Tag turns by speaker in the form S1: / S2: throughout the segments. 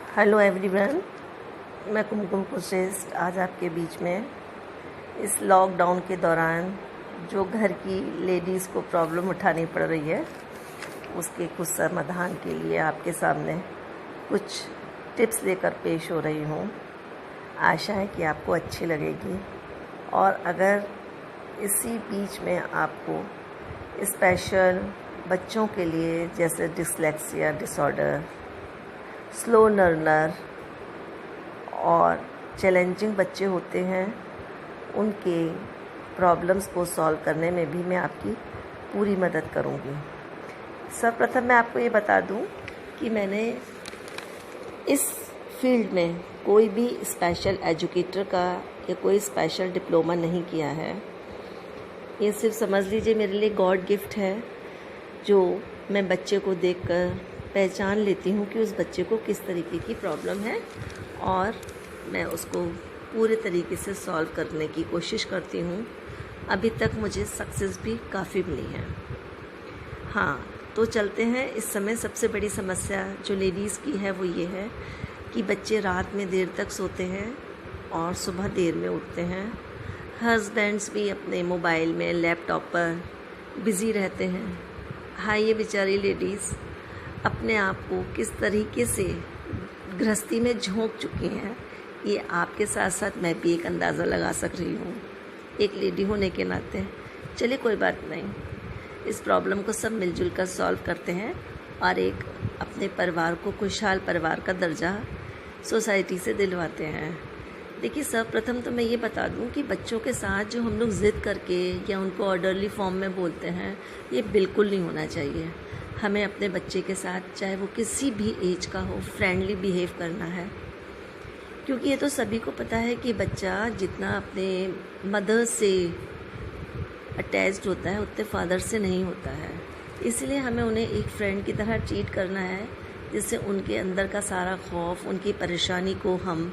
S1: Hello everyone, मैं कुमकुम कुरश्रेष्ठ आज आपके बीच में इस लॉकडाउन के दौरान जो घर की लेडीज़ को प्रॉब्लम उठानी पड़ रही है उसके कुछ समाधान के लिए आपके सामने कुछ टिप्स लेकर पेश हो रही हूँ। आशा है कि आपको अच्छी लगेगी। और अगर इसी बीच में आपको स्पेशल बच्चों के लिए जैसे डिसलेक्सिया डिसऑर्डर, स्लो लर्नर और चैलेंजिंग बच्चे होते हैं, उनके प्रॉब्लम्स को सॉल्व करने में भी मैं आपकी पूरी मदद करूंगी। सर्वप्रथम मैं आपको ये बता दूं कि मैंने इस फील्ड में कोई भी स्पेशल एजुकेटर का या कोई स्पेशल डिप्लोमा नहीं किया है। ये सिर्फ समझ लीजिए मेरे लिए गॉड गिफ्ट है, जो मैं बच्चे को देखकर पहचान लेती हूँ कि उस बच्चे को किस तरीके की प्रॉब्लम है और मैं उसको पूरे तरीके से सॉल्व करने की कोशिश करती हूँ। अभी तक मुझे सक्सेस भी काफ़ी मिली है। हाँ, तो चलते हैं। इस समय सबसे बड़ी समस्या जो लेडीज़ की है वो ये है कि बच्चे रात में देर तक सोते हैं और सुबह देर में उठते हैं। हस्बैंड्स भी अपने मोबाइल में, लैपटॉप पर बिज़ी रहते हैं। हाँ, ये बेचारी लेडीज़ अपने आप को किस तरीके से गृहस्थी में झोंक चुकी हैं, ये आपके साथ साथ मैं भी एक अंदाज़ा लगा सक रही हूँ, एक लेडी होने के नाते। चलिए कोई बात नहीं, इस प्रॉब्लम को सब मिलजुल कर सॉल्व करते हैं और एक अपने परिवार को खुशहाल परिवार का दर्जा सोसाइटी से दिलवाते हैं। देखिए, सर्वप्रथम तो मैं ये बता दूं कि बच्चों के साथ जो हम लोग ज़िद करके या उनको ऑर्डरली फॉर्म में बोलते हैं, ये बिल्कुल नहीं होना चाहिए। हमें अपने बच्चे के साथ, चाहे वो किसी भी एज का हो, फ्रेंडली बिहेव करना है, क्योंकि ये तो सभी को पता है कि बच्चा जितना अपने मदर से अटैच्ड होता है उतने फादर से नहीं होता है। इसलिए हमें उन्हें एक फ्रेंड की तरह ट्रीट करना है, जिससे उनके अंदर का सारा खौफ, उनकी परेशानी को हम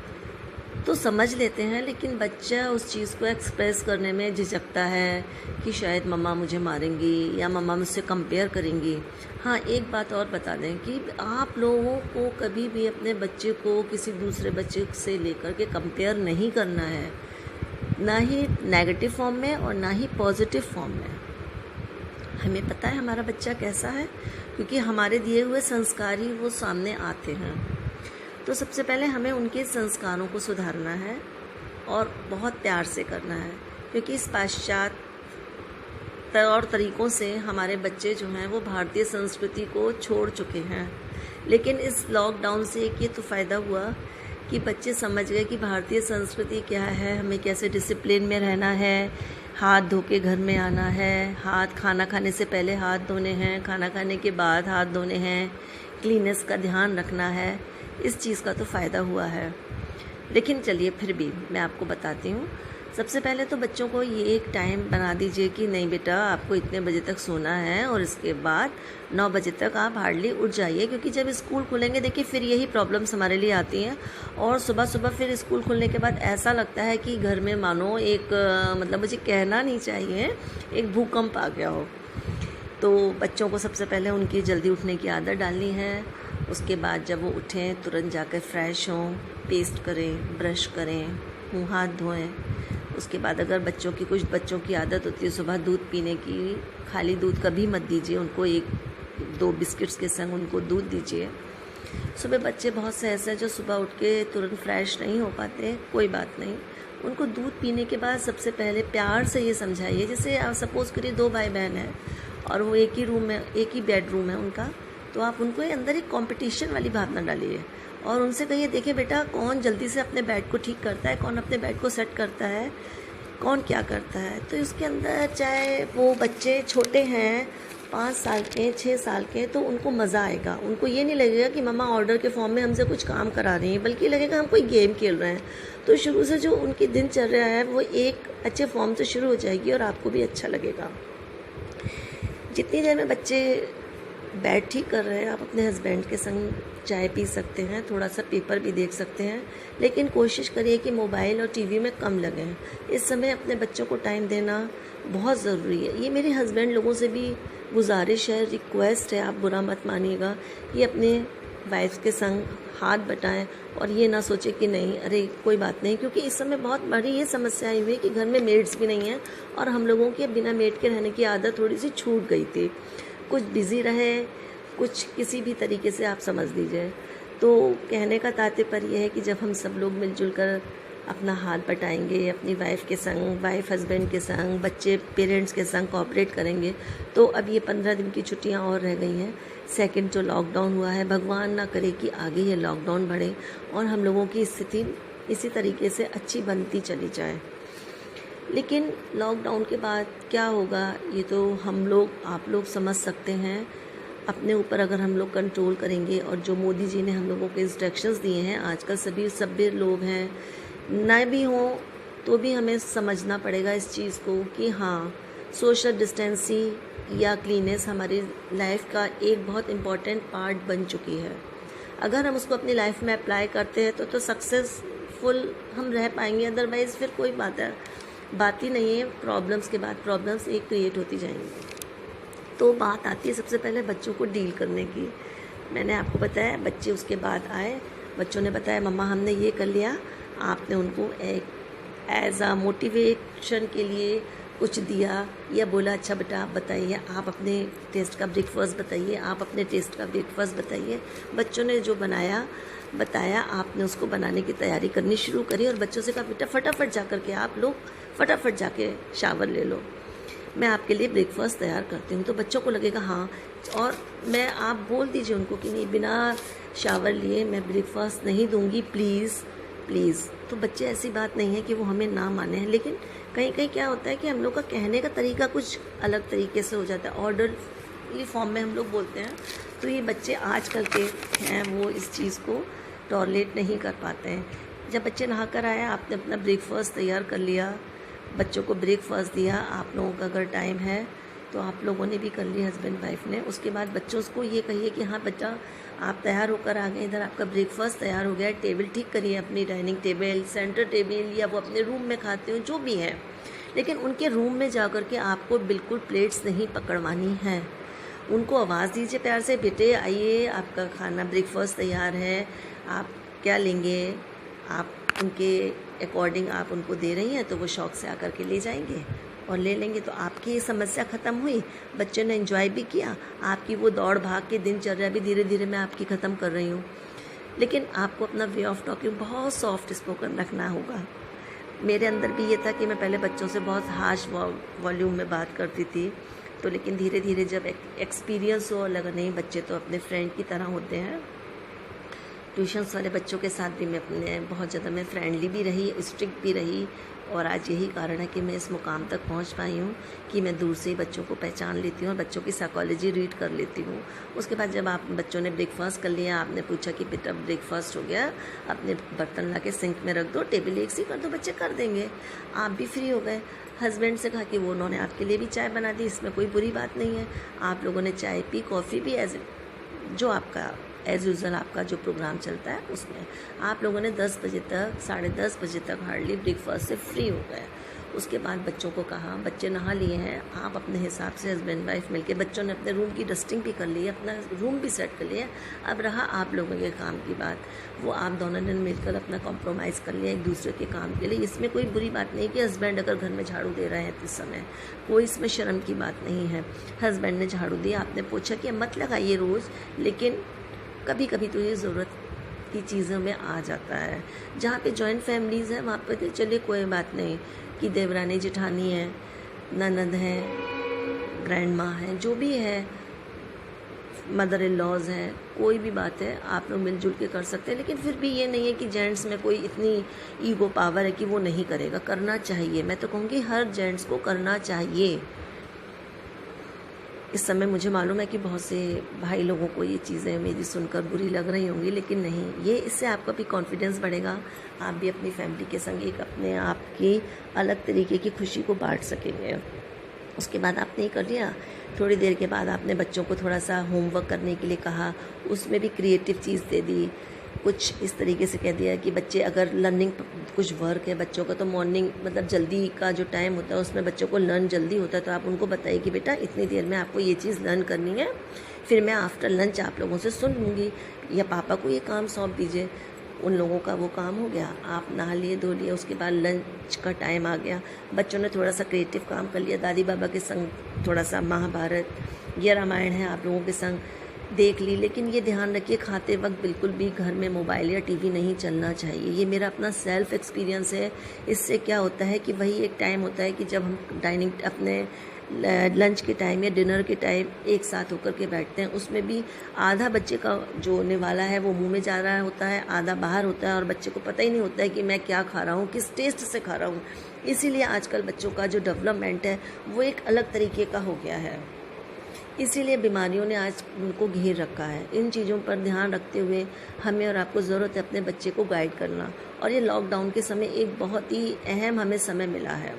S1: तो समझ लेते हैं, लेकिन बच्चा उस चीज़ को एक्सप्रेस करने में झिझकता है कि शायद मम्मा मुझे मारेंगी या मम्मा मुझसे कंपेयर करेंगी। हाँ, एक बात और बता दें कि आप लोगों को कभी भी अपने बच्चे को किसी दूसरे बच्चे से लेकर के कंपेयर नहीं करना है, ना ही नेगेटिव फॉर्म में और ना ही पॉजिटिव फॉर्म में। हमें पता है हमारा बच्चा कैसा है, क्योंकि हमारे दिए हुए संस्कार ही वो सामने आते हैं। तो सबसे पहले हमें उनके संस्कारों को सुधारना है और बहुत प्यार से करना है, क्योंकि इस पाश्चात्य तौर तरीक़ों से हमारे बच्चे जो हैं वो भारतीय संस्कृति को छोड़ चुके हैं। लेकिन इस लॉकडाउन से एक ये तो फ़ायदा हुआ कि बच्चे समझ गए कि भारतीय संस्कृति क्या है, हमें कैसे डिसिप्लिन में रहना है, हाथ धो के घर में आना है, खाना खाने से पहले हाथ धोने हैं, खाना खाने के बाद हाथ धोने हैं, क्लीनेस का ध्यान रखना है। इस चीज़ का तो फ़ायदा हुआ है। लेकिन चलिए फिर भी मैं आपको बताती हूँ। सबसे पहले तो बच्चों को ये एक टाइम बना दीजिए कि नहीं बेटा, आपको इतने बजे तक सोना है और इसके बाद 9 बजे तक आप हार्डली उठ जाइए, क्योंकि जब स्कूल खुलेंगे, देखिए फिर यही प्रॉब्लम्स हमारे लिए आती हैं। और सुबह सुबह फिर स्कूल खुलने के बाद ऐसा लगता है कि घर में मानो एक मतलब मुझे कहना नहीं चाहिए, एक भूकंप आ गया हो। तो बच्चों को सबसे पहले उनकी जल्दी उठने की आदत डालनी है। उसके बाद जब वो उठें तुरंत जाकर फ्रेश हों, पेस्ट करें, ब्रश करें, मुँह हाथ धोएं। उसके बाद अगर कुछ बच्चों की आदत होती है सुबह दूध पीने की, खाली दूध कभी मत दीजिए उनको, 1-2 बिस्किट्स के संग उनको दूध दीजिए। सुबह बच्चे बहुत से ऐसे हैं जो सुबह उठ के तुरंत फ्रेश नहीं हो पाते, कोई बात नहीं। उनको दूध पीने के बाद सबसे पहले प्यार से ये समझाइए, जैसे आप सपोज़ करिए 2 भाई बहन हैं और वो एक ही रूम में, एक ही बेडरूम है उनका, तो आप उनको अंदर एक कंपटीशन वाली भावना डालिए और उनसे कहिए, देखिए बेटा, कौन जल्दी से अपने बेड को ठीक करता है, कौन अपने बेड को सेट करता है, कौन क्या करता है। तो इसके अंदर चाहे वो बच्चे छोटे हैं, 5 साल के, 6 साल के, तो उनको मज़ा आएगा। उनको ये नहीं लगेगा कि मम्मा ऑर्डर के फॉर्म में हमसे कुछ काम करा रही हैं, बल्कि लगेगा हम कोई गेम खेल रहे हैं। तो शुरू से जो उनकी दिनचर्या है वो एक अच्छे फॉर्म से शुरू हो जाएगी और आपको भी अच्छा लगेगा। जितनी देर में बच्चे बेड ठीक कर रहे हैं, आप अपने हस्बैंड के संग चाय पी सकते हैं, थोड़ा सा पेपर भी देख सकते हैं, लेकिन कोशिश करिए कि मोबाइल और टीवी में कम लगें। इस समय अपने बच्चों को टाइम देना बहुत ज़रूरी है। ये मेरे हस्बैंड लोगों से भी गुजारिश है, रिक्वेस्ट है, आप बुरा मत मानिएगा, कि अपने वाइफ के संग हाथ बटाएं और ये ना सोचे कि नहीं अरे कोई बात नहीं, क्योंकि इस समय बहुत बड़ी ये समस्या आई हुई है कि घर में मेड्स भी नहीं हैं और हम लोगों के बिना मेड के रहने की आदत थोड़ी सी छूट गई थी। कुछ बिज़ी रहे, कुछ किसी भी तरीके से आप समझ लीजिए। तो कहने का तात्पर्य है कि जब हम सब लोग मिलजुल कर अपना हाथ बटाएंगे, अपनी वाइफ के संग, वाइफ हस्बैंड के संग, बच्चे पेरेंट्स के संग कोऑपरेट करेंगे, तो अब ये 15 दिन की छुट्टियां और रह गई हैं। सेकंड जो लॉकडाउन हुआ है, भगवान ना करे कि आगे ये लॉकडाउन बढ़े और हम लोगों की स्थिति इसी तरीके से अच्छी बनती चली जाए। लेकिन लॉकडाउन के बाद क्या होगा ये तो हम लोग, आप लोग समझ सकते हैं। अपने ऊपर अगर हम लोग कंट्रोल करेंगे और जो मोदी जी ने हम लोगों को इंस्ट्रक्शंस दिए हैं, आजकल सभी सभ्य लोग हैं, ना भी हों तो भी हमें समझना पड़ेगा इस चीज़ को कि हाँ, सोशल डिस्टेंसिंग या क्लीनेस हमारी लाइफ का एक बहुत इम्पॉर्टेंट पार्ट बन चुकी है। अगर हम उसको अपनी लाइफ में अप्लाई करते हैं तो सक्सेसफुल हम रह पाएंगे, अदरवाइज़ फिर कोई बात ही नहीं है। प्रॉब्लम्स के बाद प्रॉब्लम्स एक क्रिएट होती जाएंगी। तो बात आती है सबसे पहले बच्चों को डील करने की। मैंने आपको बताया, बच्चे उसके बाद आए, बच्चों ने बताया मम्मा हमने ये कर लिया। आपने उनको एक एज आ मोटिवेशन के लिए कुछ दिया या बोला अच्छा बेटा आप बताइए, आप अपने टेस्ट का ब्रेकफास्ट बताइए, आप अपने टेस्ट का ब्रेकफास्ट बताइए। बच्चों ने जो बताया आपने उसको बनाने की तैयारी करनी शुरू करी और बच्चों से कहा बेटा फटाफट जा कर के आप लोग फटाफट जाके शावर ले लो, मैं आपके लिए ब्रेकफास्ट तैयार करती हूँ। तो बच्चों को लगेगा हाँ, और मैं आप बोल दीजिए उनको कि नहीं बिना शावर लिए मैं ब्रेकफास्ट नहीं दूँगी प्लीज़। तो बच्चे ऐसी बात नहीं है कि वो हमें ना माने हैं, लेकिन कहीं कहीं क्या होता है कि हम लोग का कहने का तरीका कुछ अलग तरीके से हो जाता है, ऑर्डरली फॉर्म में हम लोग बोलते हैं। तो ये बच्चे आजकल के हैं वो इस चीज़ को टॉलरेट नहीं कर पाते हैं। जब बच्चे नहा कर आए, आपने अपना ब्रेकफास्ट तैयार कर लिया, बच्चों को ब्रेकफास्ट दिया, आप लोगों का अगर टाइम है तो आप लोगों ने भी कर लिया, हस्बैंड वाइफ ने। उसके बाद बच्चों को ये कहिए कि हाँ बच्चा आप तैयार होकर आ गए, इधर आपका ब्रेकफास्ट तैयार हो गया है, टेबल ठीक करिए, अपनी डाइनिंग टेबल, सेंटर टेबल, या वो अपने रूम में खाते हो जो भी है, लेकिन उनके रूम में जा कर के आपको बिल्कुल प्लेट्स नहीं पकड़वानी है। उनको आवाज़ दीजिए प्यार से, बेटे आइए आपका खाना ब्रेकफास्ट तैयार है, आप क्या लेंगे, आप उनके अकॉर्डिंग आप उनको दे रही हैं तो वो शौक़ से आकर के ले जाएंगे और ले लेंगे। तो आपकी ये समस्या ख़त्म हुई, बच्चों ने एंजॉय भी किया, आपकी वो दौड़ भाग के दिनचर्या भी धीरे धीरे मैं आपकी ख़त्म कर रही हूँ। लेकिन आपको अपना वे ऑफ टॉकिंग बहुत सॉफ्ट स्पोकन रखना होगा। मेरे अंदर भी ये था कि मैं पहले बच्चों से बहुत हार्श वॉल्यूम में बात करती थी, तो लेकिन धीरे धीरे जब एक्सपीरियंस हो, लगा नहीं बच्चे तो अपने फ्रेंड की तरह होते हैं। ट्यूशन्स वाले बच्चों के साथ भी मैं अपने बहुत ज़्यादा मैं फ्रेंडली भी रही, स्ट्रिक्ट भी रही, और आज यही कारण है कि मैं इस मुकाम तक पहुंच पाई हूँ कि मैं दूर से ही बच्चों को पहचान लेती हूँ और बच्चों की साइकोलॉजी रीड कर लेती हूँ। उसके बाद जब आप बच्चों ने ब्रेकफास्ट कर लिया, आपने पूछा कि बेटा ब्रेकफास्ट हो गया, अपने बर्तन ला के सिंक में रख दो, टेबल एक सी कर दो, बच्चे कर देंगे, आप भी फ्री हो गए। हस्बैंड से कहा कि वो उन्होंने आपके लिए भी चाय बना दी, इसमें कोई बुरी बात नहीं है। आप लोगों ने चाय पी, कॉफ़ी भी जो आपका एज़ यूज़ुअल आपका जो प्रोग्राम चलता है उसमें आप लोगों ने 10 बजे तक, 10:30 बजे तक हार्डली ब्रेकफास्ट से फ्री हो गए। उसके बाद बच्चों को कहा, बच्चे नहा लिए हैं, आप अपने हिसाब से हस्बैंड वाइफ मिलके, बच्चों ने अपने रूम की डस्टिंग भी कर ली है, अपना रूम भी सेट कर लिया। अब रहा आप लोगों के काम की बात, वो आप दोनों ने मिलकर अपना कॉम्प्रोमाइज़ कर लिया एक दूसरे के काम के लिए। इसमें कोई बुरी बात नहीं कि हस्बैंड अगर घर में झाड़ू दे रहे हैं इस समय, कोई इसमें शर्म की बात नहीं है। हस्बैंड ने झाड़ू दिया, आपने पूछा कि मत लगाइए रोज़, लेकिन कभी कभी तो ये ज़रूरत की चीज़ों में आ जाता है। जहाँ पे जॉइंट फैमिलीज़ हैं वहाँ पे चलिए कोई बात नहीं कि देवरानी जेठानी है, ननद है, ग्रैंड माँ है, जो भी है, मदर इन लॉज हैं, कोई भी बात है आप लोग मिलजुल के कर सकते हैं। लेकिन फिर भी ये नहीं है कि जेंट्स में कोई इतनी ईगो पावर है कि वो नहीं करेगा, करना चाहिए। मैं तो कहूँगी हर जेंट्स को करना चाहिए। इस समय मुझे मालूम है कि बहुत से भाई लोगों को ये चीज़ें मेरी सुनकर बुरी लग रही होंगी, लेकिन नहीं, ये इससे आपका भी कॉन्फिडेंस बढ़ेगा, आप भी अपनी फैमिली के संग एक अपने आप की अलग तरीके की खुशी को बांट सकेंगे। उसके बाद आपने ये कर लिया, थोड़ी देर के बाद आपने बच्चों को थोड़ा सा होमवर्क करने के लिए कहा, उसमें भी क्रिएटिव चीज़ दे दी। कुछ इस तरीके से कह दिया कि बच्चे अगर लर्निंग कुछ वर्क है बच्चों का, तो मॉर्निंग मतलब जल्दी का जो टाइम होता है उसमें बच्चों को लर्न जल्दी होता है, तो आप उनको बताइए कि बेटा इतनी देर में आपको ये चीज़ लर्न करनी है, फिर मैं आफ्टर लंच आप लोगों से सुन लूँगी, या पापा को ये काम सौंप दीजिए, उन लोगों का वो काम हो गया। आप नहा लिए धो लिए, उसके बाद लंच का टाइम आ गया, बच्चों ने थोड़ा सा क्रिएटिव काम कर लिया, दादी बाबा के संग थोड़ा सा महाभारत या रामायण है आप लोगों के संग देख ली। लेकिन ये ध्यान रखिए खाते वक्त बिल्कुल भी घर में मोबाइल या टीवी नहीं चलना चाहिए। ये मेरा अपना सेल्फ एक्सपीरियंस है। इससे क्या होता है कि वही एक टाइम होता है कि जब हम डाइनिंग अपने लंच के टाइम या डिनर के टाइम एक साथ होकर के बैठते हैं, उसमें भी आधा बच्चे का जो निवाला है वो मुंह में जा रहा होता है, आधा बाहर होता है, और बच्चे को पता ही नहीं होता है कि मैं क्या खा रहा हूँ, किस टेस्ट से खा रहा हूँ। इसीलिए आजकल बच्चों का जो डेवलपमेंट है वो एक अलग तरीके का हो गया है। इसीलिए बीमारियों ने आज उनको घेर रखा है। इन चीज़ों पर ध्यान रखते हुए हमें और आपको ज़रूरत है अपने बच्चे को गाइड करना, और ये लॉकडाउन के समय एक बहुत ही अहम हमें समय मिला है।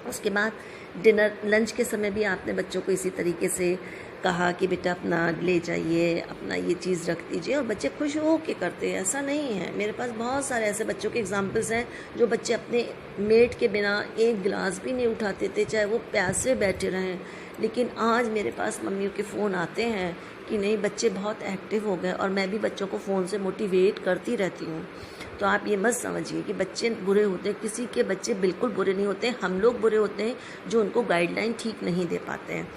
S1: उसके बाद डिनर लंच के समय भी आपने बच्चों को इसी तरीके से कहा कि बेटा अपना ले जाइए, अपना ये चीज़ रख दीजिए, और बच्चे खुश हो के करते हैं। ऐसा नहीं है, मेरे पास बहुत सारे ऐसे बच्चों के एग्जाम्पल्स हैं जो बच्चे अपने मेट के बिना एक गिलास भी नहीं उठाते थे, चाहे वो प्यासे बैठे रहें। लेकिन आज मेरे पास मम्मियों के फ़ोन आते हैं कि नहीं बच्चे बहुत एक्टिव हो गए, और मैं भी बच्चों को फ़ोन से मोटिवेट करती रहती हूँ। तो आप ये मत समझिए कि बच्चे बुरे होते हैं, किसी के बच्चे बिल्कुल बुरे नहीं होते हैं, हम लोग बुरे होते हैं जो उनको गाइडलाइन ठीक नहीं दे पाते हैं।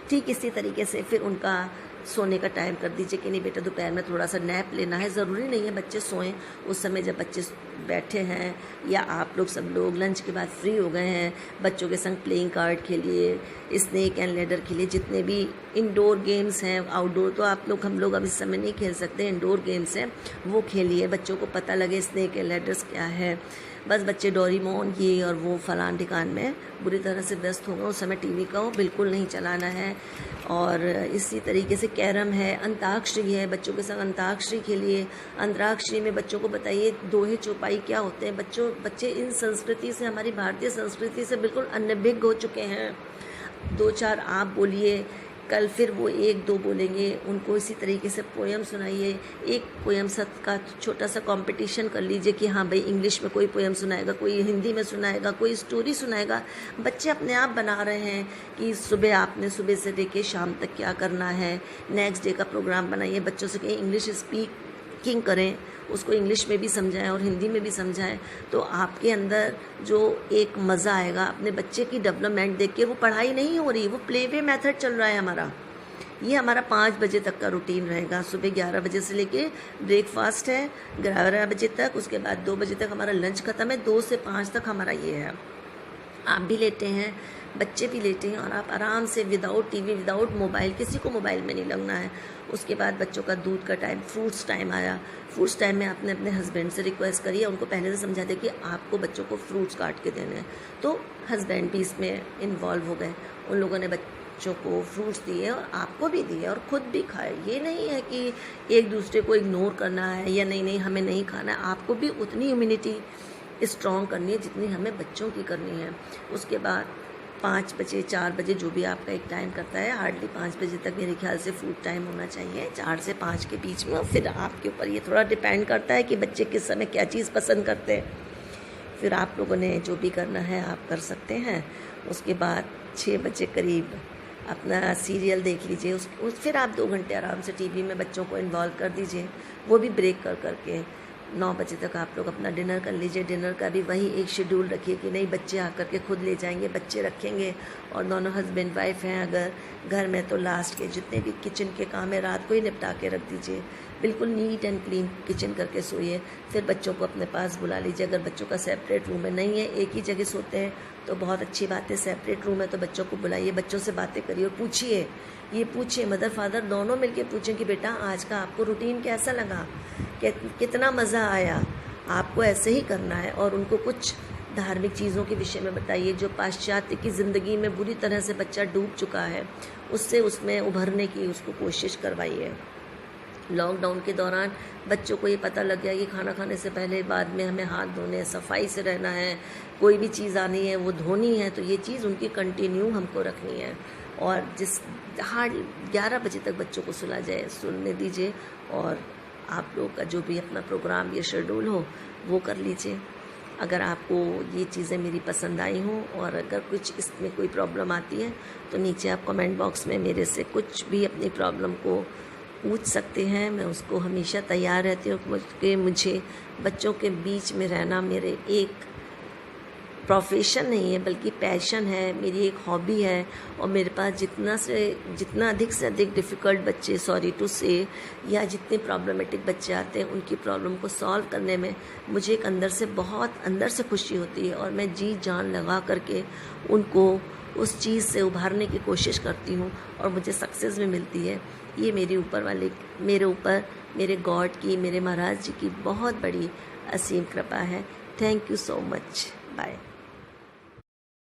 S1: ठीक इसी तरीके से फिर उनका सोने का टाइम कर दीजिए कि नहीं बेटा दोपहर में थोड़ा सा नैप लेना है। ज़रूरी नहीं है बच्चे सोएं, उस समय जब बच्चे बैठे हैं या आप लोग सब लोग लंच के बाद फ्री हो गए हैं, बच्चों के संग प्लेइंग कार्ड खेलिए, स्नेक एंड लैडर खेलिए, जितने भी इंडोर गेम्स हैं, आउटडोर तो आप लोग हम लोग अब इस समय नहीं खेल सकते, इंडोर गेम्स हैं वो खेलिए, बच्चों को पता लगे स्नेक एंड लैडर्स क्या है। बस बच्चे डोरेमोन ये और वो फलान ठिकान में बुरी तरह से व्यस्त हो गए, उस समय टीवी का बिल्कुल नहीं चलाना है। और इसी तरीके से कैरम है, अंताक्षरी है, बच्चों के संग अंताक्षरी खेलिए। अंतराक्षरी में बच्चों को बताइए दोहे चौपाई क्या होते हैं। बच्चे इन संस्कृति से, हमारी भारतीय संस्कृति से बिल्कुल अनभिज्ञ हो चुके हैं। 2-4 आप बोलिए, कल फिर वो 1-2 बोलेंगे, उनको इसी तरीके से पोएम सुनाइए। एक पोएम का छोटा सा कंपटीशन कर लीजिए कि हाँ भाई इंग्लिश में कोई पोएम सुनाएगा, कोई हिंदी में सुनाएगा, कोई स्टोरी सुनाएगा। बच्चे अपने आप बना रहे हैं कि सुबह आपने सुबह से लेके शाम तक क्या करना है, नेक्स्ट डे का प्रोग्राम बनाइए। बच्चों से कहीं इंग्लिश स्पीकिंग करें, उसको इंग्लिश में भी समझाएं और हिंदी में भी समझाएं, तो आपके अंदर जो एक मज़ा आएगा अपने बच्चे की डेवलपमेंट देख के। वो पढ़ाई नहीं हो रही, वो प्ले वे मेथड चल रहा है हमारा। ये हमारा 5 बजे तक का रूटीन रहेगा। सुबह 11 बजे से लेके ब्रेकफास्ट है 11 बजे तक, उसके बाद 2 बजे तक हमारा लंच खत्म है, 2 से 5 तक हमारा ये है। आप भी लेटे हैं, बच्चे भी लेटे हैं, और आप आराम से विदाउट टीवी, विदाउट मोबाइल, किसी को मोबाइल में नहीं लगना है। उसके बाद बच्चों का दूध का टाइम, फ्रूट्स टाइम आया। फ्रूट्स टाइम में आपने अपने हस्बैंड से रिक्वेस्ट करिए, उनको पहले से समझा दे कि आपको बच्चों को फ्रूट्स काट के देने हैं। तो हस्बैंड भी इसमें इन्वॉल्व हो गए, उन लोगों ने बच्चों को फ्रूट्स दिए और आपको भी दिए और ख़ुद भी खाए। ये नहीं है कि एक दूसरे को इग्नोर करना है या नहीं हमें नहीं खाना है। आपको भी उतनी इम्यूनिटी स्ट्रॉन्ग करनी है जितनी हमें बच्चों की करनी है। उसके बाद 5 बजे 4 बजे जो भी आपका एक टाइम करता है, हार्डली 5 बजे तक मेरे ख्याल से फूड टाइम होना चाहिए, 4 से 5 के बीच में। फिर आपके ऊपर ये थोड़ा डिपेंड करता है कि बच्चे किस समय क्या चीज़ पसंद करते हैं। फिर आप लोगों ने जो भी करना है आप कर सकते हैं। उसके बाद 6 बजे करीब अपना सीरियल देख लीजिए। फिर आप 2 घंटे आराम से टीवी में बच्चों को इन्वॉल्व कर दीजिए, वो भी ब्रेक कर करके 9 बजे तक आप लोग अपना डिनर कर लीजिए। डिनर का भी वही एक शेड्यूल रखिए कि नहीं बच्चे आकर के खुद ले जाएंगे, बच्चे रखेंगे, और दोनों हस्बैंड वाइफ हैं अगर घर में तो लास्ट के जितने भी किचन के काम है रात को ही निपटा के रख दीजिए। बिल्कुल नीट एंड क्लीन किचन करके सोइए। फिर बच्चों को अपने पास बुला लीजिए। अगर बच्चों का सेपरेट रूम है, नहीं है एक ही जगह सोते हैं तो बहुत अच्छी बात है। सेपरेट रूम है तो बच्चों को बुलाइए, बच्चों से बातें करिए और पूछिए, ये पूछिए, मदर फादर दोनों मिलके पूछें कि बेटा आज का आपको रूटीन कैसा लगा, कितना मज़ा आया। आपको ऐसे ही करना है। और उनको कुछ धार्मिक चीज़ों के विषय में बताइए जो पाश्चात्य की ज़िंदगी में बुरी तरह से बच्चा डूब चुका है, उससे उसमें उभरने की उसको कोशिश करवाइए। लॉकडाउन के दौरान बच्चों को ये पता लग गया कि खाना खाने से पहले बाद में हमें हाथ धोने, सफाई से रहना है, कोई भी चीज़ आनी है वो धोनी है, तो ये चीज़ उनकी कंटिन्यू हमको रखनी है। और जिस 11 बजे तक बच्चों को सुनने दीजिए, और आप लोग का जो भी अपना प्रोग्राम या शेड्यूल हो वो कर लीजिए। अगर आपको ये चीज़ें मेरी पसंद आई हों और अगर कुछ इसमें कोई प्रॉब्लम आती है तो नीचे आप कमेंट बॉक्स में मेरे से कुछ भी अपनी प्रॉब्लम को पूछ सकते हैं। मैं उसको हमेशा तैयार रहती हूँ क्योंकि मुझे बच्चों के बीच में रहना मेरे एक प्रोफेशन नहीं है बल्कि पैशन है, मेरी एक हॉबी है। और मेरे पास जितना अधिक से अधिक डिफ़िकल्ट बच्चे, सॉरी टू से, या जितने प्रॉब्लमेटिक बच्चे आते हैं उनकी प्रॉब्लम को सॉल्व करने में मुझे एक बहुत अंदर से खुशी होती है और मैं जी जान लगा करके उनको उस चीज़ से उभारने की कोशिश करती हूँ और मुझे सक्सेस भी मिलती है। ये मेरे ऊपर मेरे गॉड की, मेरे महाराज जी की बहुत बड़ी असीम कृपा है। Thank you so much. Bye.